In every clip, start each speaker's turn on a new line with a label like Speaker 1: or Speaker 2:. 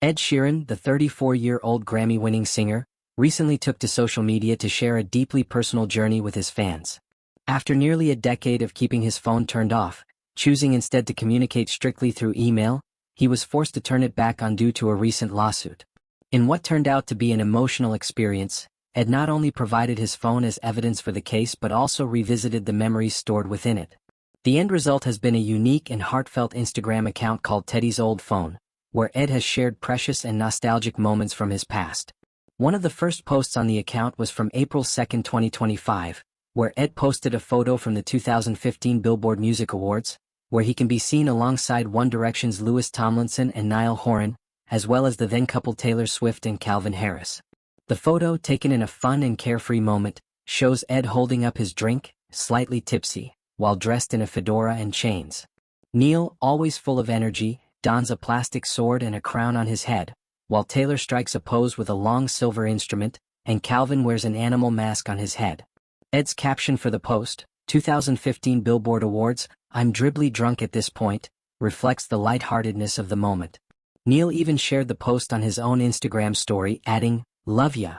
Speaker 1: Ed Sheeran, the 34-year-old Grammy-winning singer, recently took to social media to share a deeply personal journey with his fans. After nearly a decade of keeping his phone turned off, choosing instead to communicate strictly through email, he was forced to turn it back on due to a recent lawsuit. In what turned out to be an emotional experience, Ed not only provided his phone as evidence for the case but also revisited the memories stored within it. The end result has been a unique and heartfelt Instagram account called Teddy's Old Phone, where Ed has shared precious and nostalgic moments from his past. One of the first posts on the account was from April 2, 2025, where Ed posted a photo from the 2015 Billboard Music Awards, where he can be seen alongside One Direction's Louis Tomlinson and Niall Horan, as well as the then-couple Taylor Swift and Calvin Harris. The photo, taken in a fun and carefree moment, shows Ed holding up his drink, slightly tipsy, while dressed in a fedora and chains. Neil, always full of energy, dons a plastic sword and a crown on his head, while Taylor strikes a pose with a long silver instrument, and Calvin wears an animal mask on his head. Ed's caption for the post, 2015 Billboard Awards, "I'm dribbly drunk at this point," reflects the lightheartedness of the moment. Neil even shared the post on his own Instagram story, adding, "Love ya."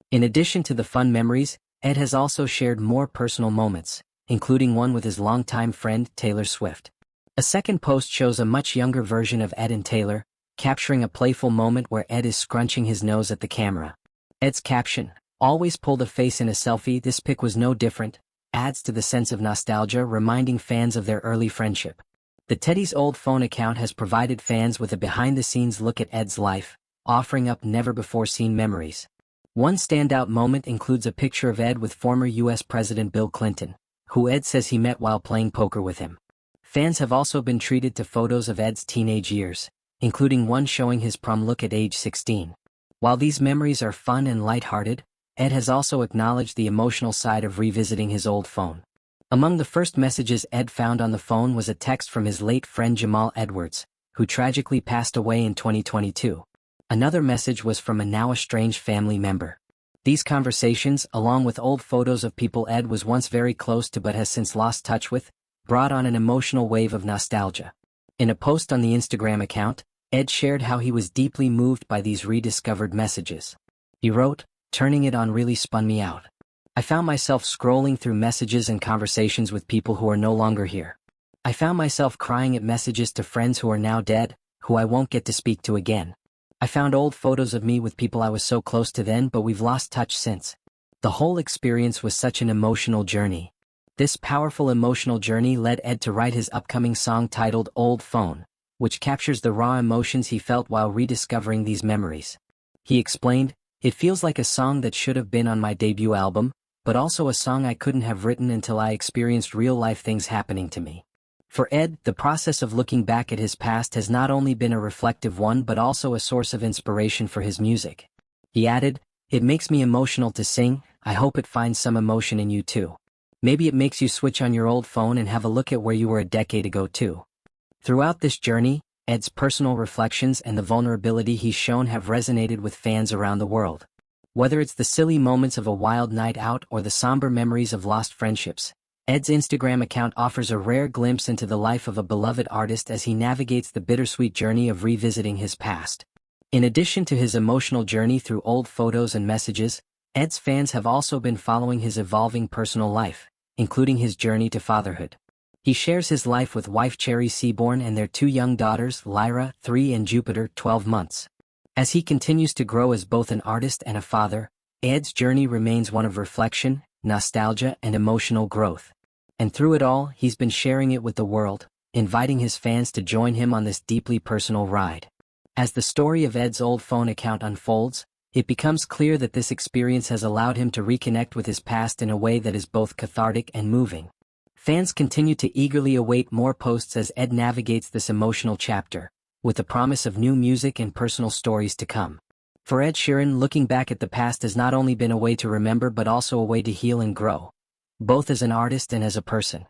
Speaker 1: In addition to the fun memories, Ed has also shared more personal moments, including one with his longtime friend Taylor Swift. A second post shows a much younger version of Ed and Taylor, capturing a playful moment where Ed is scrunching his nose at the camera. Ed's caption, "Always pull the face in a selfie, this pic was no different," adds to the sense of nostalgia, reminding fans of their early friendship. The Teddy's Old Phone account has provided fans with a behind-the-scenes look at Ed's life, offering up never-before-seen memories. One standout moment includes a picture of Ed with former U.S. President Bill Clinton, who Ed says he met while playing poker with him. Fans have also been treated to photos of Ed's teenage years, including one showing his prom look at age 16. While these memories are fun and lighthearted, Ed has also acknowledged the emotional side of revisiting his old phone. Among the first messages Ed found on the phone was a text from his late friend Jamal Edwards, who tragically passed away in 2022. Another message was from a now estranged family member. These conversations, along with old photos of people Ed was once very close to but has since lost touch with, brought on an emotional wave of nostalgia. In a post on the Instagram account, Ed shared how he was deeply moved by these rediscovered messages. He wrote, "Turning it on really spun me out. I found myself scrolling through messages and conversations with people who are no longer here. I found myself crying at messages to friends who are now dead, who I won't get to speak to again. I found old photos of me with people I was so close to then, but we've lost touch since." The whole experience was such an emotional journey. This powerful emotional journey led Ed to write his upcoming song titled Old Phone, which captures the raw emotions he felt while rediscovering these memories. He explained, "It feels like a song that should have been on my debut album, but also a song I couldn't have written until I experienced real-life things happening to me." For Ed, the process of looking back at his past has not only been a reflective one but also a source of inspiration for his music. He added, "It makes me emotional to sing, I hope it finds some emotion in you too. Maybe it makes you switch on your old phone and have a look at where you were a decade ago too." Throughout this journey, Ed's personal reflections and the vulnerability he's shown have resonated with fans around the world. Whether it's the silly moments of a wild night out or the somber memories of lost friendships, Ed's Instagram account offers a rare glimpse into the life of a beloved artist as he navigates the bittersweet journey of revisiting his past. In addition to his emotional journey through old photos and messages, Ed's fans have also been following his evolving personal life, including his journey to fatherhood. He shares his life with wife Cherry Seaborn and their two young daughters, Lyra, 3 and Jupiter, 12 months. As he continues to grow as both an artist and a father, Ed's journey remains one of reflection, nostalgia, and emotional growth. And through it all, he's been sharing it with the world, inviting his fans to join him on this deeply personal ride. As the story of Ed's Old Phone account unfolds, it becomes clear that this experience has allowed him to reconnect with his past in a way that is both cathartic and moving. Fans continue to eagerly await more posts as Ed navigates this emotional chapter, with the promise of new music and personal stories to come. For Ed Sheeran, looking back at the past has not only been a way to remember but also a way to heal and grow, both as an artist and as a person.